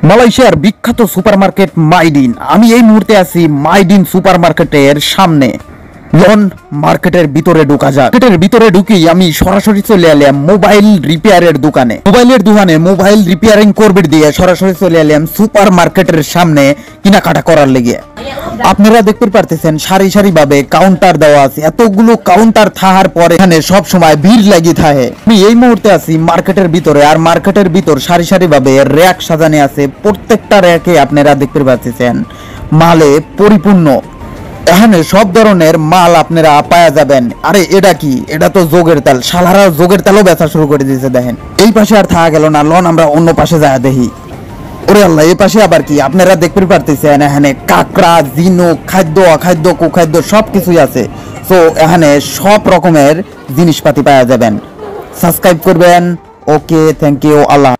মালয়েশিয়ার বিখ্যাত supermarket Mydin. আমি এই মুহূর্তে আছি মাইডিন সুপারমার্কেটের সামনে। লন মার্কেটের ভিতরে ঢোকা যাক। মার্কেটের ভিতরে ঢুকেই আমি সরাসরি চলে এলাম মোবাইল রিপেয়ারের দোকানে। মোবাইল রিপেয়ারিং করবে দিয়ে সরাসরি চলে এলাম সুপার মার্কেটের সামনে কেনাকাটা করার লেগে। আপনারা দেখতে পারতেছেন সারি সারি ভাবে কাউন্টার দেওয়া আছে। এতগুলো কাউন্টার থাকার পরে এখানে সব সময় ভিড় লাগি থাকে। আমি এই মুহূর্তে আছি মার্কেটের ভিতরে, আর মার্কেটের ভিতর সারি সারি ভাবে র্যাক সাজানো আছে। প্রত্যেকটা র্যাকে আপনারা দেখতে পাচ্ছেন মালে পরিপূর্ণ। এখানে সব ধরনের মাল আপনারা পাওয়া যাবেন। আরে এটা কি? এটা তো যোগের তেল। শালারা যোগের তেলও বেচা শুরু করে দিয়েছে। দেখেন এই পাশে আর থাকা গেল না, লন আমরা অন্য পাশে যায় দেখি। ওরে আল্লাহ, এই পাশে আবার কি? আপনারা দেখতে পারতেছেন এখানে কাঁকড়া, জিনুক, খাদ্য, অখাদ্য, কুখাদ্য সবকিছুই আছে। তো এখানে সব রকমের জিনিসপাতি পাওয়া যাবেন। সাবস্ক্রাইব করবেন। ওকে, থ্যাংক ইউ। আল্লাহ।